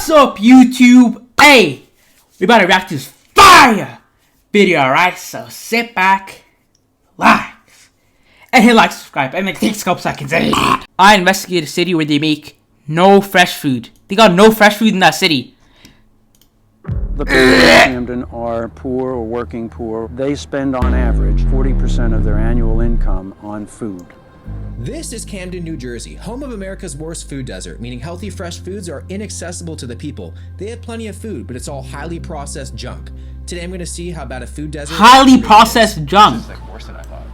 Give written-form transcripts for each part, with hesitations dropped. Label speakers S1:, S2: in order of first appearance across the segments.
S1: What's up, YouTube? Hey, we about to react to this fire video, alright? So sit back, relax, and hit like, subscribe, and it takes a couple seconds. I investigated a city where they make no fresh food. They got no fresh food in that city.
S2: The people in Camden are poor or working poor. They spend on average 40% of their annual income on food.
S3: This is Camden, New Jersey, home of America's worst food desert, meaning healthy fresh foods are inaccessible to the people. They have plenty of food, but it's all highly processed junk. Today I'm going to see how bad a food desert
S1: Highly processed junk.
S4: It's like worse than I thought.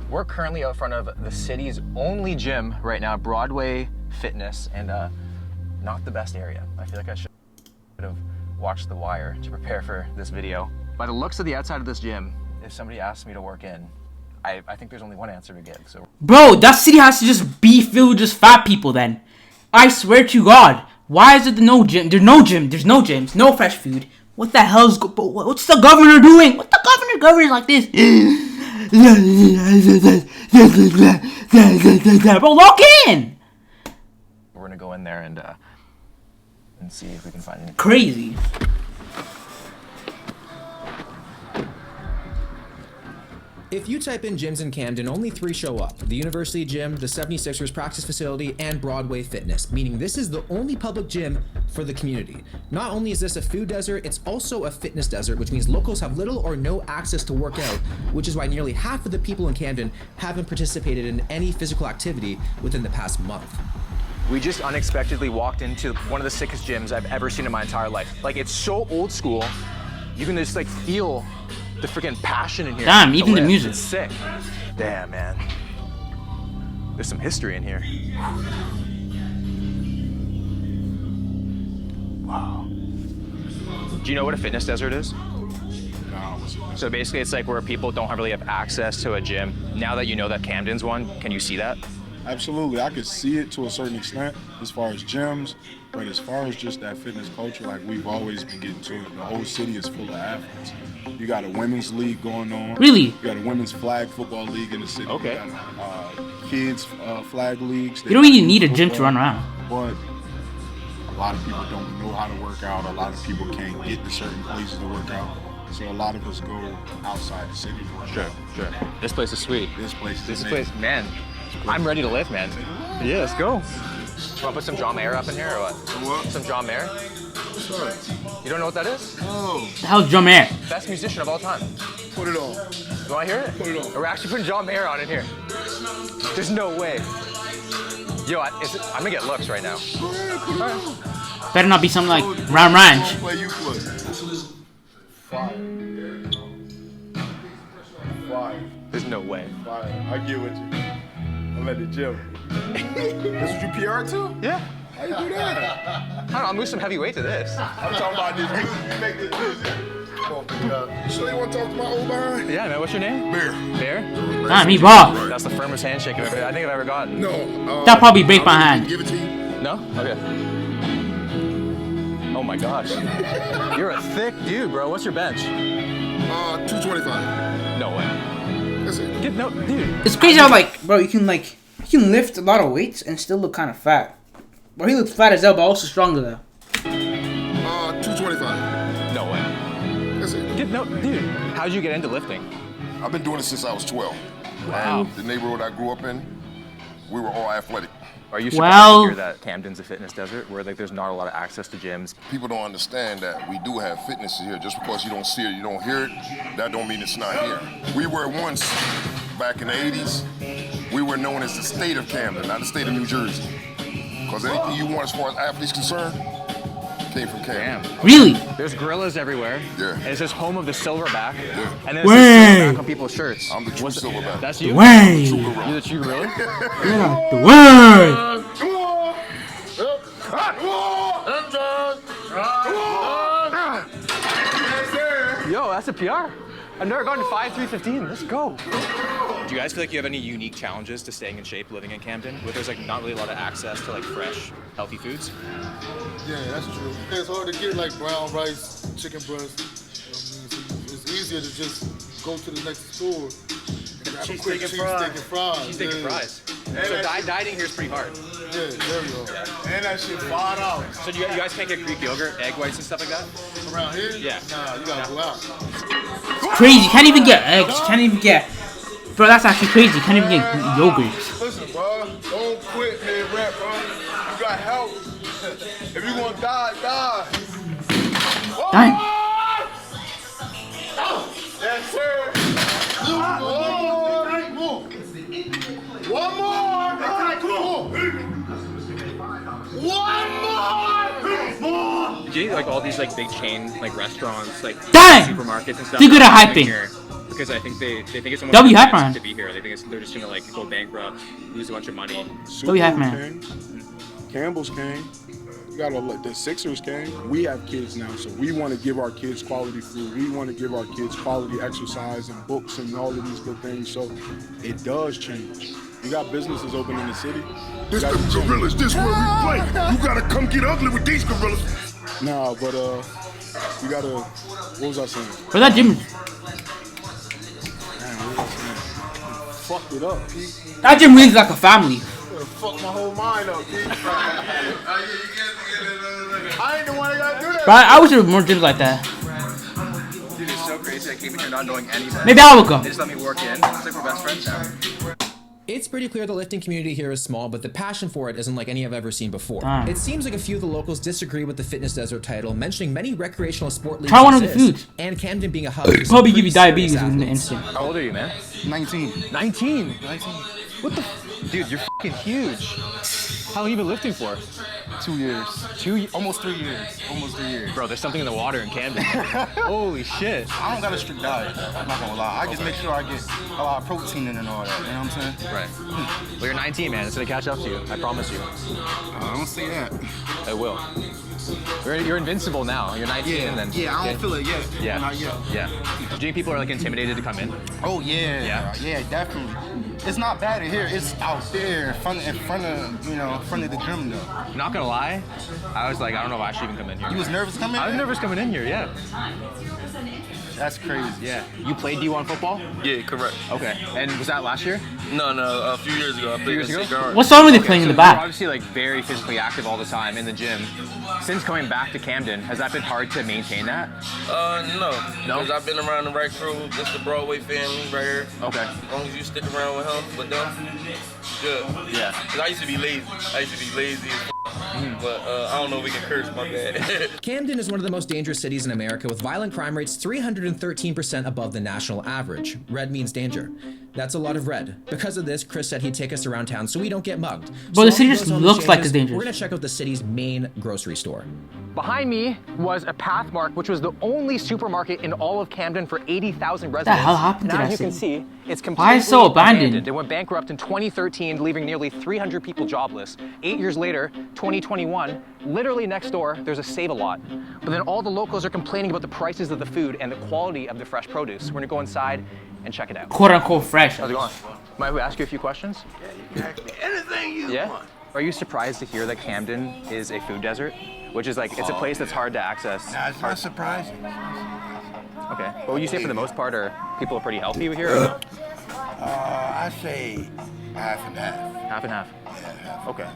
S4: We're currently out front of the city's only gym right now, Broadway Fitness, and not the best area. I feel like I should have watched The Wire to prepare for this video. By the looks of the outside of this gym, if somebody asked me to work in, I think there's only one answer to give. So,
S1: bro, that city has to just be filled with just fat people then. I swear to God. Why is it no gym? There's no gym. There's no gyms. No fresh food. What the hell's what's the governor doing? What the governor's like this? Bro, lock in.
S4: we're gonna go in there and see if we can find anything.
S1: Crazy.
S3: If you type in gyms in Camden, only 3 show up. The University Gym, the 76ers practice facility, and Broadway Fitness, meaning this is the only public gym for the community. Not only is this a food desert, it's also a fitness desert, which means locals have little or no access to work out, which is why nearly half of the people in Camden haven't participated in any physical activity within the past month.
S4: We just unexpectedly walked into one of the sickest gyms I've ever seen in my entire life. Like, it's so old school, you can just like feel the freaking passion in here.
S1: Damn, even the music.
S4: It's sick. Damn, man. There's some history in here. Wow. Do you know what a fitness desert is? So basically it's like where people don't really have access to a gym. Now that you know that Camden's one, can you see that?
S5: Absolutely, I could see it to a certain extent as far as gyms, but as far as just that fitness culture, like we've always been getting to it. The whole city is full of athletes. You got a women's league going on.
S1: Really?
S5: You got a women's flag football league in the city.
S4: Okay.
S5: You got kids flag leagues.
S1: You don't really need a gym to run around.
S5: But a lot of people don't know how to work out. A lot of people can't get to certain places to work out. So a lot of us go outside the city to work out.
S4: Sure. This place is sweet.
S5: This place is
S4: Man, I'm ready to lift, man. Yeah, let's go. You want to put some John Mayer up in here or what?
S5: What?
S4: Some John Mayer?
S5: Sure.
S4: You don't know what that is?
S5: Oh,
S1: The hell's drum air?
S4: Best musician of all time.
S5: put it on.
S4: You want to hear it?
S5: Put it on.
S4: We're actually putting John Mayer on in here. There's no way. Yo, I'm gonna get looks right now.
S5: Go ahead, put it on.
S1: Better not be something like Ram Ranch.
S5: Play, you play. Fire. Fire.
S4: There's no way.
S5: Fire. I get with you. I'm at the gym. This what you PR to?
S4: Yeah.
S5: How you do that?
S4: I don't know, I'll move some heavy weight to this.
S5: I'm talking about this music. You make this music. You sure you want to talk to my old behind?
S4: Yeah, man, what's your name?
S5: Bear.
S4: Bear?
S1: Damn, he raw.
S4: That's the firmest handshake I think I've ever gotten.
S5: No.
S1: That'll probably break my hand.
S5: Give it to you.
S4: No? Okay. Oh my gosh. You're a thick dude, bro. What's your bench?
S5: 225.
S4: No way.
S5: That's it.
S4: No, dude.
S1: It's crazy how bro, you can lift a lot of weights and still look kind of fat. Bro, he looks fat as hell, but also stronger though.
S5: 225.
S4: No way.
S5: That's it.
S4: No, dude. How'd you get into lifting?
S6: I've been doing it since I was 12.
S4: Wow.
S6: The neighborhood I grew up in, we were all athletic.
S4: Are you surprised
S1: Well-
S4: to hear that Camden's a fitness desert where like there's not a lot of access to gyms?
S6: People don't understand that we do have fitness here. Just because you don't see it, you don't hear it, that don't mean it's not here. We were once, back in the 80s, we were known as the state of Camden, not the state of New Jersey. Because anything you want as far as athletes concerned, came from Camden.
S4: Damn.
S1: Really?
S4: There's gorillas everywhere.
S6: Yeah.
S4: And it says home of the silverback.
S6: Yeah.
S4: And then it
S1: Way.
S4: says silverback on people's shirts.
S6: I'm the true silverback.
S4: That's you?
S1: Way.
S4: You're the true really?
S1: The word.
S4: Yo, that's a PR. I've never gone to 5'3", Let's go. Do you guys feel like you have any unique challenges to staying in shape living in Camden, where there's like not really a lot of access to like fresh, healthy foods?
S7: Yeah, that's true. It's hard to get like brown rice, chicken breast. It's easier to just go to the next store and grab a quick cheesesteak and fries.
S4: Cheesesteak and fries. So dieting here is pretty hard.
S7: Yeah, there we go. And that shit $5.
S4: So you guys can't get Greek yogurt, egg whites, and stuff like that?
S7: Around here?
S4: Yeah.
S7: Nah, you gotta go out.
S1: Crazy. You can't even get eggs. You can't even get. Bro, that's actually crazy. You can't even get yogurt.
S5: Listen, bro, don't quit mid-rep, bro. You got help. If you want to die, die.
S1: Dang.
S5: Yes, sir. One more.
S4: Do you like all these like big chain like restaurants, like
S1: Dang!
S4: supermarkets and stuff?
S1: Too good at
S4: coming
S1: hyping.
S4: here Because I think they think it's almost
S1: W hype
S4: expensive
S1: man.
S4: to be here. They think they're just gonna like go bankrupt, lose a bunch of money.
S1: W hype man.
S5: Campbell's came. You got the Sixers came. We have kids now, so we want to give our kids quality food. We want to give our kids quality exercise and books and all of these good things. So it does change. You got businesses open in the city.
S6: This the gorillas. This where we play. You gotta come get ugly with these gorillas.
S5: Nah, but we gotta. What was I saying?
S1: Where's that gym?
S5: Damn, what was I saying? Fucked it up, Pete.
S1: That gym really is like a family.
S5: Fuck my whole mind up, Pete. I ain't the one that gotta do that.
S1: But I wish there were more gyms like that.
S4: Dude, it's so crazy. I came in here not knowing anybody.
S1: Maybe I will go.
S4: They just let me work in. It's like we're best friends now.
S3: It's pretty clear the lifting community here is small, but the passion for it isn't like any I've ever seen before. It seems like a few of the locals disagree with the fitness desert title, mentioning many recreational sport leagues
S1: Try one of the
S3: exist,
S1: foods.
S3: and Camden being a hub. for some
S1: Probably give you
S3: pretty
S1: diabetes
S3: serious
S1: in an
S3: athletes.
S1: instant.
S4: How old are you, man?
S8: 19.
S4: 19. What the? Dude, you're fucking huge. How long have you been lifting for?
S8: 2 years. Almost 3 years. Almost 3 years.
S4: Bro, there's something in the water in Camden. Holy shit.
S8: I don't got a strict diet, I'm not gonna lie. I just make sure I get a lot of protein in and all that, you know what I'm saying?
S4: Right. Well, you're 19, man. It's gonna catch up to you. I promise you.
S8: I don't say that.
S4: I will. You're invincible now. You're 19, and then.
S8: Yeah, I don't feel it yet.
S4: Yeah.
S8: Not yet.
S4: Yeah. Do you think people are like intimidated to come in?
S8: Oh yeah.
S4: Yeah?
S8: Definitely. It's not bad in here. It's out there in front of the gym though.
S4: Not gonna lie, I was like, I don't know if I should even come in here.
S8: You was nervous coming in?
S4: I was nervous coming in here. Yeah.
S8: That's crazy.
S4: Yeah. You played D1 football?
S9: Yeah, correct.
S4: Okay. And was that last year?
S9: No, a few years ago. I played
S4: years ago?
S9: guard.
S1: What song were they playing in
S4: So
S1: the back?
S4: You're obviously like very physically active all the time in the gym. Since coming back to Camden, has that been hard to maintain that?
S9: No. Because I've been around the right crew. This the Broadway family right here.
S4: Okay.
S9: As long as you stick around with them, good.
S4: Yeah.
S9: Because I used to be lazy. As but I don't know if we can curse, my bad.
S3: Camden is one of the most dangerous cities in America, with violent crime rates 313% above the national average. Red means danger. That's a lot of red. Because of this, Chris said he'd take us around town so we don't get mugged.
S1: But the
S3: So
S1: city
S3: while
S1: just
S3: he goes on
S1: looks
S3: these
S1: like
S3: changes,
S1: it's dangerous.
S3: We're gonna check out the city's main grocery store.
S4: Behind me was a Pathmark, which was the only supermarket in all of Camden for 80,000 residents.
S1: What the hell happened to
S4: now,
S1: that
S4: as you can
S1: city?
S4: see, it's completely
S1: Why is it so abandoned?
S4: It went bankrupt in 2013, leaving nearly 300 people jobless. 8 years later, 2021, literally next door, there's a Save-A-Lot. But then all the locals are complaining about the prices of the food and the quality of the fresh produce. We're gonna go inside and check it out.
S1: Quote unquote fresh.
S4: How's it going? Might we ask you a few questions?
S9: Yeah, you can ask me anything you want.
S4: Are you surprised to hear that Camden is a food desert? Which is like, it's a place that's hard to access.
S8: Nah, it's not surprising.
S4: Okay. But would you say for the most part, are people pretty healthy here? Or no?
S8: I say half and half.
S4: Half and half.
S8: Yeah, half.
S4: Okay.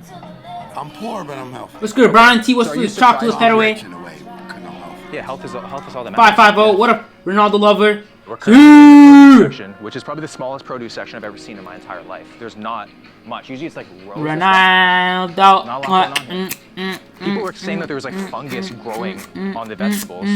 S8: I'm poor, but I'm healthy.
S1: What's good, Brian T? What's
S4: So are you
S1: food? Chocolate,
S4: surprised
S1: pet away.
S8: Rich in a way, because I'm healthy.
S4: Yeah, health is all that matters.
S1: 550. What up, Ronaldo lover?
S4: We're currently in the produce section, which is probably the smallest produce section I've ever seen in my entire life. There's not much. Usually it's like rows of stuff.
S1: Ronaldo.
S4: Not a lot going on here. People were saying that there was like fungus growing on the vegetables.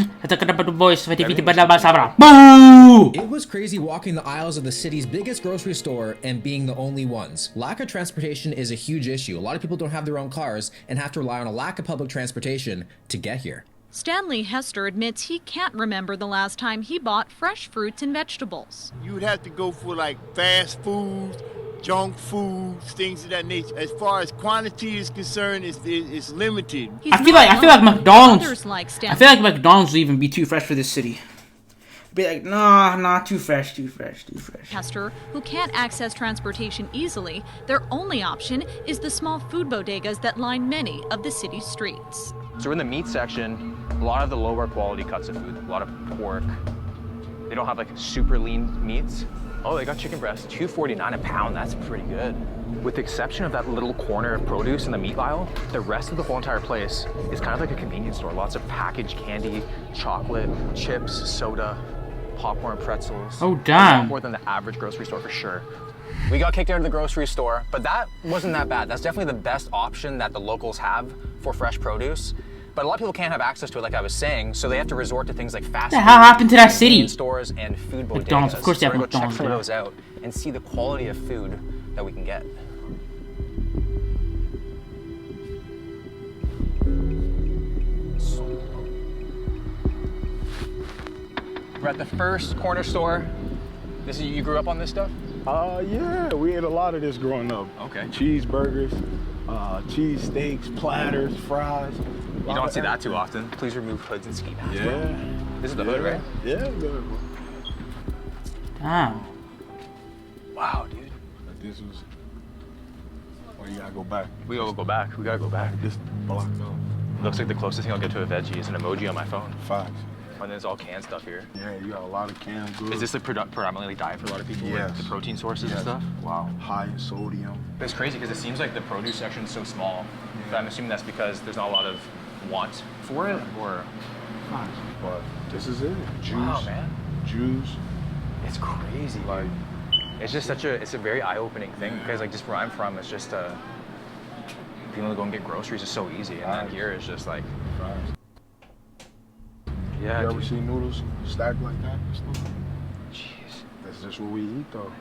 S1: Boo!
S3: It was crazy walking the aisles of the city's biggest grocery store and being the only ones. Lack of transportation is a huge issue. A lot of people don't have their own cars and have to rely on a lack of public transportation to get here.
S10: Stanley Hester admits he can't remember the last time he bought fresh fruits and vegetables.
S11: You would have to go for like fast foods, junk foods, things of that nature. As far as quantity is concerned, it's limited.
S10: He's
S1: I feel
S10: not
S1: like
S10: alone.
S1: McDonald's.
S10: Others like
S1: I
S10: Stanley.
S1: feel like McDonald's will even be too fresh for this city. Be like, nah, too fresh.
S10: Hester, who can't access transportation easily, their only option is the small food bodegas that line many of the city's streets.
S4: So we're in the meat section, a lot of the lower quality cuts of food, a lot of pork. They don't have like super lean meats. Oh, they got chicken breast, $2.49 a pound. That's pretty good. With the exception of that little corner of produce in the meat aisle, the rest of the whole entire place is kind of like a convenience store. Lots of packaged candy, chocolate, chips, soda, popcorn, pretzels.
S1: Oh, damn.
S4: A lot more than the average grocery store for sure. We got kicked out of the grocery store, but that wasn't that bad. That's definitely the best option that the locals have for fresh produce. But a lot of people can't have access to it, like I was saying, so they have to resort to things like fast
S1: What the hell happened to that city?
S4: Stores and food bodegas.
S1: McDonald's, of course they have
S4: So we're gonna go check
S1: McDonald's
S4: some of
S1: there.
S4: those out and see the quality of food that we can get. We're at the first corner store. This is, you grew up on this stuff?
S5: Yeah, we ate a lot of this growing up.
S4: Okay.
S5: Cheeseburgers, cheese steaks, platters, fries.
S4: You don't see that too often. Please remove hoods and ski masks.
S5: Yeah.
S4: This is the hood, right?
S5: Yeah, the
S1: Damn.
S4: Wow, dude.
S5: This was. Well, you gotta go back.
S4: We gotta go back. We gotta go back.
S5: This blocked off.
S4: Looks like the closest thing I'll get to a veggie is an emoji on my phone.
S5: Facts.
S4: And there's all canned stuff here.
S5: Yeah, you got a lot of canned goods.
S4: Is this a predominantly diet for a lot of people?
S5: Yes.
S4: Like the protein sources and stuff?
S5: Wow. High in sodium.
S4: It's crazy because it seems like the produce section is so small. But I'm assuming that's because there's not a lot of want for it, or.
S5: But this is it. Juice.
S4: Wow, man.
S5: Juice.
S4: It's crazy.
S5: Like,
S4: it's just it's a very eye-opening thing because like just where I'm from, it's just being able to go and get groceries is so easy, and then here it's just like. Yeah.
S5: You ever seen noodles stacked like that?
S4: Jeez.
S5: That's just what we eat, though.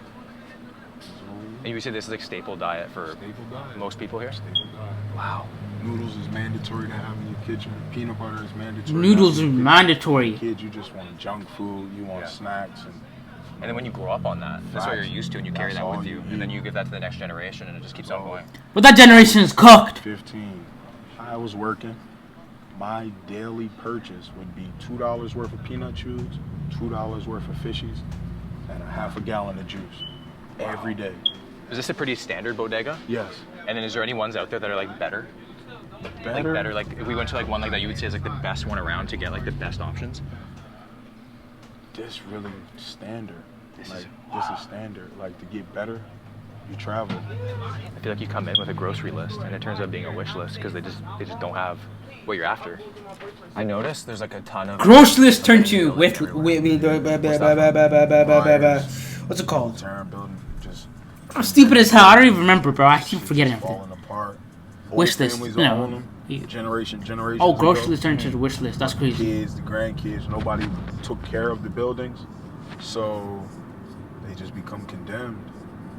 S4: And you would say this is like staple diet for most people here?
S5: Staple diet.
S4: Wow.
S5: Noodles is mandatory to have in your kitchen. Peanut butter is mandatory.
S1: Noodles are mandatory.
S5: Kids, you just want junk food. You want snacks.
S4: And then when you grow up on that, that's what you're used to, and you carry
S5: That's
S4: that with
S5: all
S4: you.
S5: you
S4: And then
S5: eat.
S4: you give that to the next generation, and it just keeps on going.
S1: But that generation is cooked.
S5: 15. I was working. My daily purchase would be $2 worth of peanut chews, $2 worth of fishies, and a half a gallon of juice every day.
S4: Is this a pretty standard bodega?
S5: Yes.
S4: And then is there any ones out there that are like better? Like better, like if we went to like one like that you would say is like the best one around to get like the best options?
S5: This really standard. This is standard. Like to get better, you travel.
S4: I feel like you come in with a grocery list and it turns out being a wish list because they just don't have what you're after. I noticed there's like a ton of
S1: Grocery list turned to what's it called?
S5: Just
S1: I'm stupid as hell. I don't even remember, bro. I keep forgetting everything.
S5: falling apart.
S1: Wish list,
S5: Families
S1: you know.
S5: own them. Generation.
S1: Oh, grocery list turned to the wish list. That's crazy.
S5: Kids, the grandkids, nobody took care of the buildings, so they just become condemned.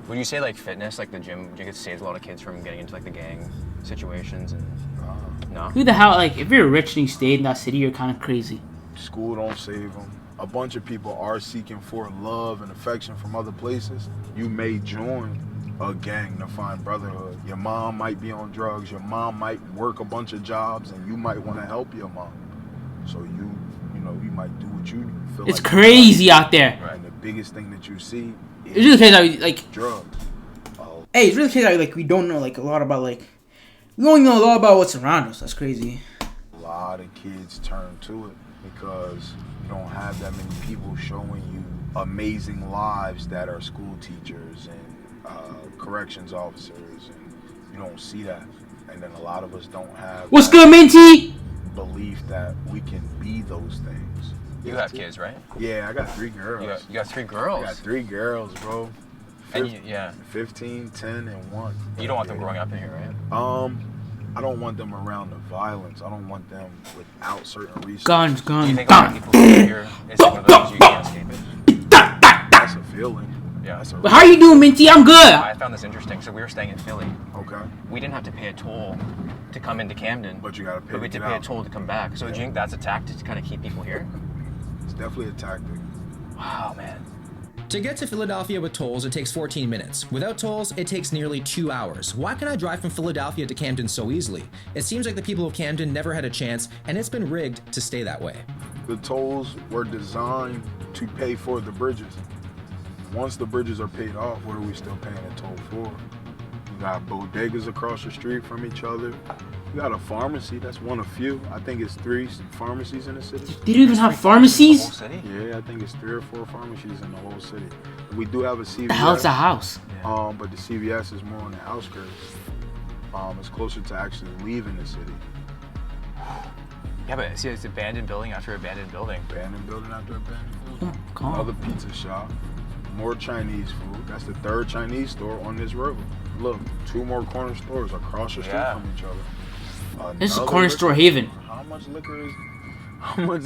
S4: Would you say like fitness, like the gym, do you think it saves a lot of kids from getting into like the gang situations and no?
S1: Who the hell, like, if you're rich and you stayed in that city, you're kind of crazy.
S5: School don't save them. A bunch of people are seeking for love and affection from other places. You may join a gang to find brotherhood. Your mom might be on drugs. Your mom might work a bunch of jobs, and you might want to help your mom. So you might do what you feel.
S1: It's
S5: like
S1: crazy out there.
S5: And the biggest thing that you see is
S1: It's really crazy, like
S5: drugs.
S1: Hey, it's really crazy. Like we don't know like a lot about like we only know a lot about what's around us. That's crazy.
S5: A lot of kids turn to it because you don't have that many people showing you amazing lives that are school teachers and corrections officers, and you don't see that. And then a lot of us don't have
S1: What's good, Minty?
S5: belief that we can be those things.
S4: You have kids, right?
S5: Yeah, I got 3 girls.
S4: You got 3 girls?
S5: I got 3 girls, bro.
S4: And yeah.
S5: 15, 10, and 1.
S4: You don't want them growing up in here, right?
S5: I don't want them around the violence. I don't want them without certain resources.
S1: Guns,
S4: Do you think
S1: guns.
S4: people here is like one of those you can't escape it?
S5: That's a feeling.
S4: Yeah.
S1: But how you doing, Minty? I'm good.
S4: I found this interesting. So we were staying in Philly.
S5: Okay.
S4: We didn't have to pay a toll to come into Camden.
S5: But you gotta pay
S4: But we had to pay a toll to come back. So do you think that's a tactic to kind of keep people here?
S5: It's definitely a tactic.
S4: Wow, man.
S3: To get to Philadelphia with tolls, it takes 14 minutes. Without tolls, it takes nearly 2 hours. Why can I drive from Philadelphia to Camden so easily? It seems like the people of Camden never had a chance, and it's been rigged to stay that way.
S5: The tolls were designed to pay for the bridges. Once the bridges are paid off, what are we still paying a toll for? You got bodegas across the street from each other. You got a pharmacy. That's one of few. I think it's 3 pharmacies in the city.
S1: They don't even have pharmacies?
S5: Yeah, I think it's 3 or 4 pharmacies in the whole city. We do have a CVS.
S1: The hell's a house?
S5: But the CVS is more on the outskirts. It's closer to actually leaving the city.
S4: Yeah, but see, it's abandoned building after abandoned building.
S5: Abandoned building after abandoned building.
S1: Oh, God.
S5: Another pizza shop. More Chinese food. That's the 3rd Chinese store on this road. Look, 2 more corner stores across the street from each other.
S1: This is a corner store haven.
S5: How much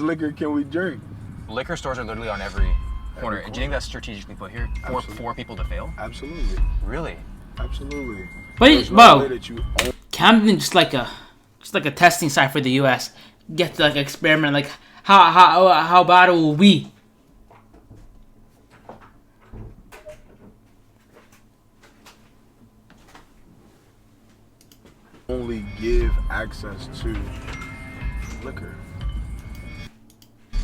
S5: liquor can we drink?
S4: Liquor stores are literally on every corner. Do you think that's strategically put here for people to fail?
S5: Absolutely.
S4: Really?
S5: Absolutely.
S1: But bro, Camden just like a testing site for the U.S. Get to like experiment like how bad it will be.
S5: Only give access to liquor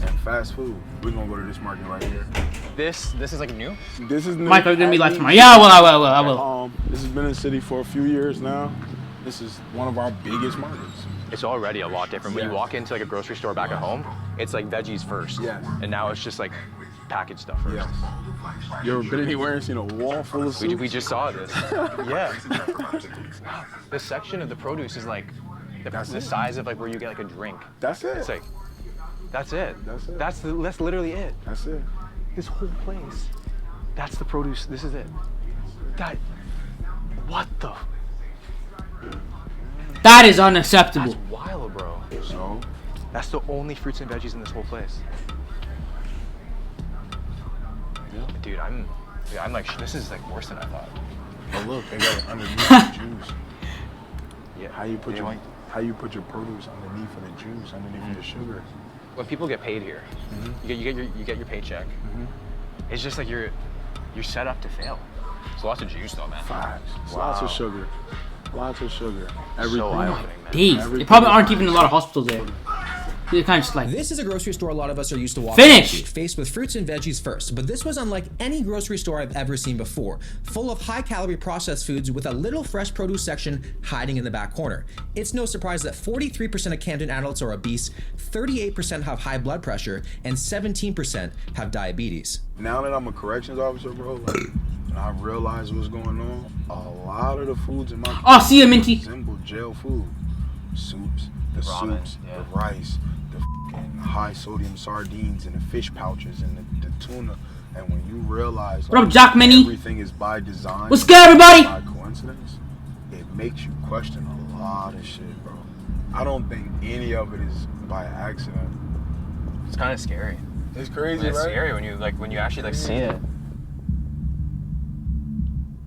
S5: and fast food. We're gonna go to this market right here.
S4: This is like new?
S5: This is new.
S1: Michael, you're gonna be live tomorrow. Yeah, I will.
S5: This has been in the city for a few years now. This is one of our biggest markets.
S4: It's already a lot different. When you walk into like a grocery store back at home, it's like veggies first.
S5: Yes.
S4: And now it's just like packaged stuff first.
S5: Yes. You ever been anywhere and seen a wall full of soup?
S4: We just saw this. Yeah. This section of the produce is like the size of like where you get like a drink.
S5: That's it.
S4: It's like, that's it.
S5: That's it.
S4: That's literally it.
S5: That's it.
S4: This whole place. That's the produce. This is it. What the?
S1: That is unacceptable.
S4: That's wild, bro.
S5: So?
S4: That's the only fruits and veggies in this whole place.
S5: Yeah.
S4: Dude, I'm like, this is like worse than I thought.
S5: Oh look, they got it underneath the juice.
S4: Yeah.
S5: How you put your produce underneath of the juice, underneath the sugar.
S4: When people get paid here, you get your paycheck. It's just like you're set up to fail. It's lots of juice though, man.
S5: Facts.
S4: Wow.
S5: Lots of sugar. Lots of sugar. Everything.
S4: So eye-opening, man.
S1: Dave, they probably aren't even a lot of hospitals there. They're kind of just like.
S3: This is a grocery store a lot of us are used to walking into, faced with fruits and veggies first. But this was unlike any grocery store I've ever seen before, full of high-calorie processed foods with a little fresh produce section hiding in the back corner. It's no surprise that 43% of Camden adults are obese, 38% have high blood pressure, and 17% have diabetes.
S5: Now that I'm a corrections officer, bro, like, and I realize what's going on, a lot of the foods in my
S1: see you, Minty.
S5: resemble jail food. Soups, the
S4: ramen,
S5: soups, the rice, the high sodium sardines and the fish pouches and the tuna. And when you realize
S1: what up, Jack Minnie?
S5: Everything is by design.
S1: What's good, everybody?
S5: By coincidence, it makes you question a lot of shit, bro. I don't think any of it is by accident.
S4: It's kind of scary.
S5: It's crazy,
S4: It's
S5: right?
S4: scary when you actually like see it.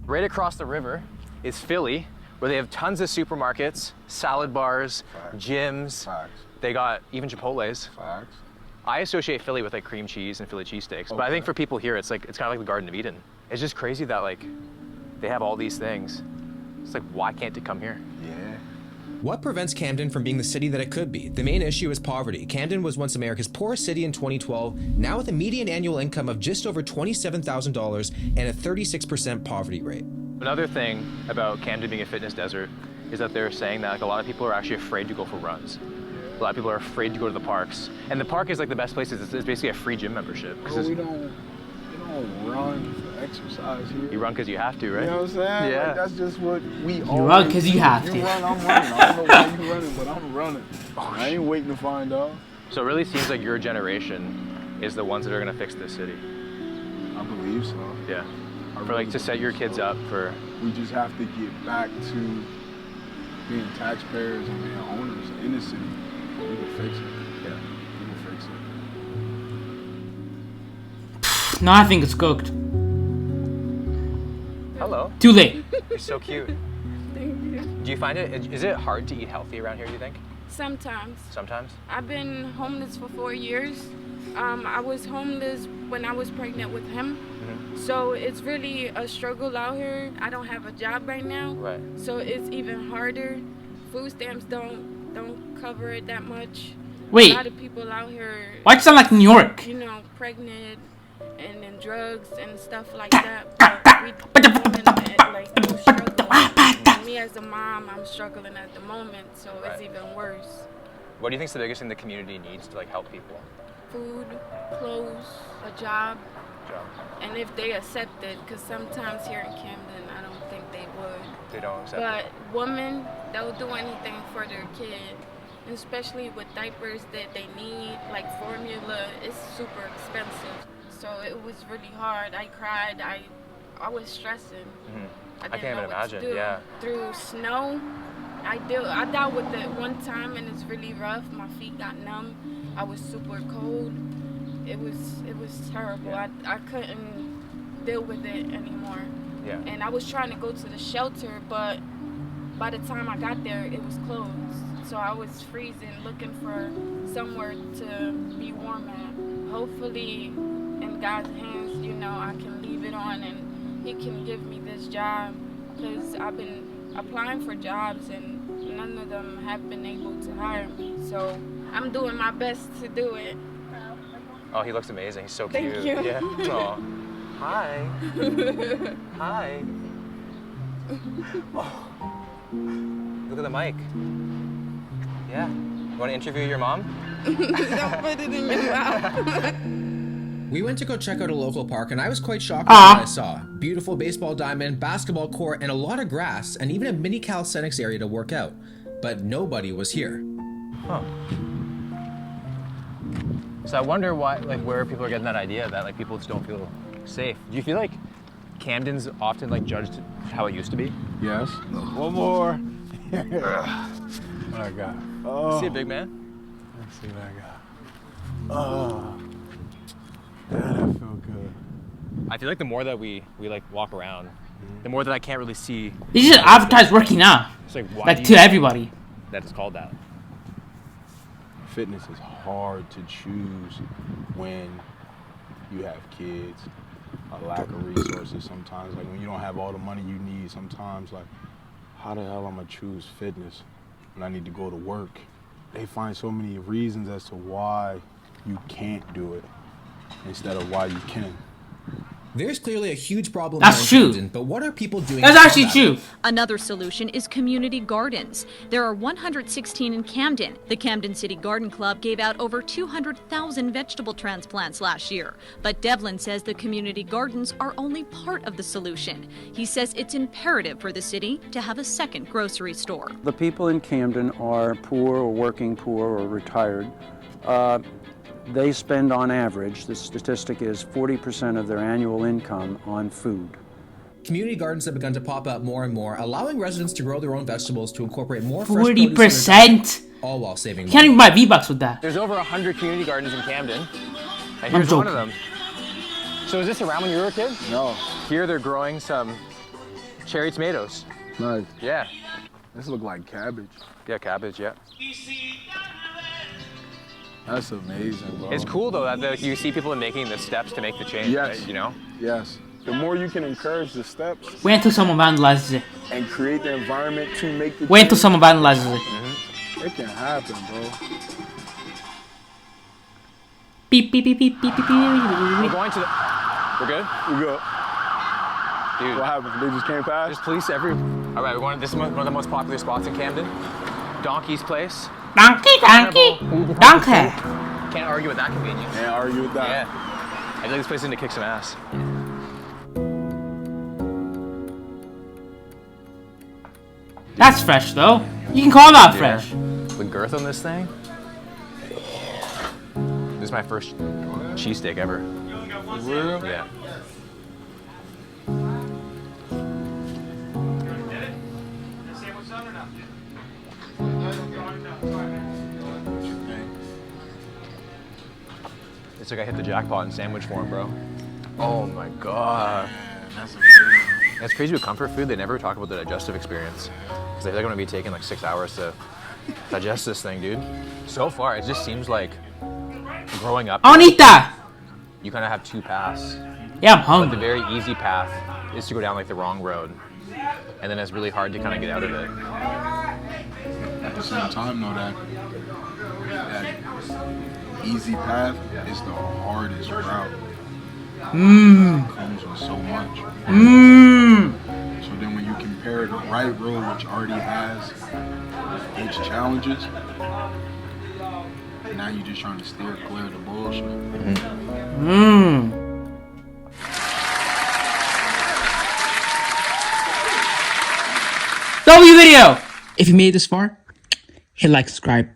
S4: Right across the river is Philly, where they have tons of supermarkets, salad bars, gyms.
S5: Facts.
S4: They got even Chipotle's.
S5: Facts.
S4: I associate Philly with like cream cheese and Philly cheesesteaks, but I think for people here, it's kind of like the Garden of Eden. It's just crazy that like they have all these things. It's like, why can't it come here?
S5: Yeah.
S3: What prevents Camden from being the city that it could be? The main issue is poverty. Camden was once America's poorest city in 2012, now with a median annual income of just over $27,000 and a 36% poverty rate.
S4: Another thing about Camden being a fitness desert is that they're saying that like a lot of people are actually afraid to go for runs. A lot of people are afraid to go to the parks. And the park is like the best place. It's basically a free gym membership.
S5: Bro, we don't run for exercise here.
S4: You run because you have to, right?
S5: You know what I'm saying?
S4: Yeah.
S5: Like, that's just what we all
S1: You run because you have to.
S5: You run, I'm running. I don't know why you running, but I'm running. I ain't waiting to find out.
S4: So it really seems like your generation is the ones that are going to fix this city.
S5: I believe so.
S4: Yeah. For like to set your kids up for.
S5: We just have to get back to being taxpayers and being owners in the city. We can fix it. Yeah, we can fix it.
S1: No, I think it's cooked.
S4: Hello.
S1: Too late.
S4: You're so cute.
S12: Thank you.
S4: Do you find is it hard to eat healthy around here, do you think?
S12: Sometimes.
S4: Sometimes?
S12: I've been homeless for 4 years. I was homeless when I was pregnant with him. So it's really a struggle out here. I don't have a job right now.
S4: Right.
S12: So it's even harder. Food stamps don't cover it that much.
S1: Wait.
S12: A lot of people out here.
S1: Why'd it sound like New York?
S12: You know, pregnant and then drugs and stuff like that. But we women like struggle. Me as a mom, I'm struggling at the moment, so it's even worse.
S4: What do you think is the biggest thing the community needs to like help people?
S12: Food, clothes, a job. And if they accept it, because sometimes here in Camden, I don't think they would.
S4: They don't accept it.
S12: But women, they'll do anything for their kid, and especially with diapers that they need, like formula, it's super expensive. So it was really hard. I cried. I was stressing. I can't even imagine. Yeah. Through snow, I dealt with it one time, and it's really rough. My feet got numb. I was super cold. It was terrible. I couldn't deal with it anymore.
S4: Yeah.
S12: And I was trying to go to the shelter, but by the time I got there, it was closed. So I was freezing, looking for somewhere to be warm at. Hopefully, in God's hands, you know, I can leave it on and He can give me this job, because I've been applying for jobs and none of them have been able to hire me. So I'm doing my best to do it.
S4: Oh, he looks amazing. He's so
S12: Thank
S4: cute.
S12: you.
S4: Yeah. Aw. Hi. Hi. Oh. Look at the mic. Yeah. You want to interview your mom?
S12: Don't put it in your mouth.
S3: We went to go check out a local park, and I was quite shocked with what I saw. Beautiful baseball diamond, basketball court, and a lot of grass, and even a mini calisthenics area to work out. But nobody was here.
S4: Huh. So I wonder why, like, where people are getting that idea that like people just don't feel safe. Do you feel like Camden's often like judged how it used to be?
S5: Yes. One more. What I got? Oh.
S4: See a big man?
S5: Let's see what I got. Oh. That feel good.
S4: I feel like the more that we like walk around, the more that I can't really see.
S1: You should advertise working out.
S4: It's like, why
S1: like to everybody.
S4: That is called that.
S5: Fitness is hard to choose when you have kids, a lack of resources sometimes. Like when you don't have all the money you need sometimes, like how the hell am I gonna choose fitness when I need to go to work? They find so many reasons as to why you can't do it instead of why you can.
S3: There's clearly a huge problem.
S1: That's
S3: here in
S1: true.
S3: Camden, but what are people doing?
S1: That's actually true.
S10: Another solution is community gardens. There are 116 in Camden. The Camden City Garden Club gave out over 200,000 vegetable transplants last year. But Devlin says the community gardens are only part of the solution. He says it's imperative for the city to have a second grocery store.
S2: The people in Camden are poor or working poor or retired. They spend on average, the statistic is 40% of their annual income on food.
S3: Community gardens have begun to pop up more and more, allowing residents to grow their own vegetables to incorporate more
S1: 40%.
S3: All while saving money.
S1: Can't even buy V-Bucks with that.
S4: There's over 100 community gardens in Camden, and here's one of them. So is this around when you were a kid?
S5: No.
S4: Here they're growing some cherry tomatoes.
S5: Nice.
S4: Yeah.
S5: This look like cabbage.
S4: Yeah, cabbage, yeah.
S5: That's amazing, bro.
S4: It's cool though that you see people making the steps to make the change,
S5: yes.
S4: right, you know?
S5: Yes. The more you can encourage the steps.
S1: Wait until someone vandalizes it.
S5: And create the environment to make the
S1: Wait until someone vandalizes it.
S5: It can happen, bro.
S1: Beep, beep, beep, beep, beep, beep, beep.
S4: We're going to the... We're good?
S5: We're good.
S4: Dude.
S5: What happened? They just came past?
S4: There's police every... All right, we're going to... This is one of the most popular spots in Camden. Donkey's Place.
S1: Donkey.
S4: Can't argue with that convenience.
S5: Can't argue with that.
S4: Yeah. I feel like this place is going to kick some ass.
S1: That's fresh though. You can call that fresh.
S4: The girth on this thing. This is my first cheesesteak ever.
S5: For real?
S4: Yeah. It's like I hit the jackpot in sandwich form, bro. Oh my god.
S5: That's amazing.
S4: It's crazy with comfort food, they never talk about the digestive experience. Because I feel like I'm gonna be taking like 6 hours to digest this thing, dude. So far, it just seems like growing up.
S1: I don't eat that.
S4: You kind of have two paths.
S1: Yeah, I'm hungry.
S4: But the very easy path is to go down like the wrong road. And then it's really hard to kind of get out of it.
S5: At the same time, though, that easy path is the hardest route. It comes with so much. So then when you compare the right road, which already has its challenges, now you're just trying to steer clear of the bullshit.
S1: W video! If you made it this far, hit like, subscribe.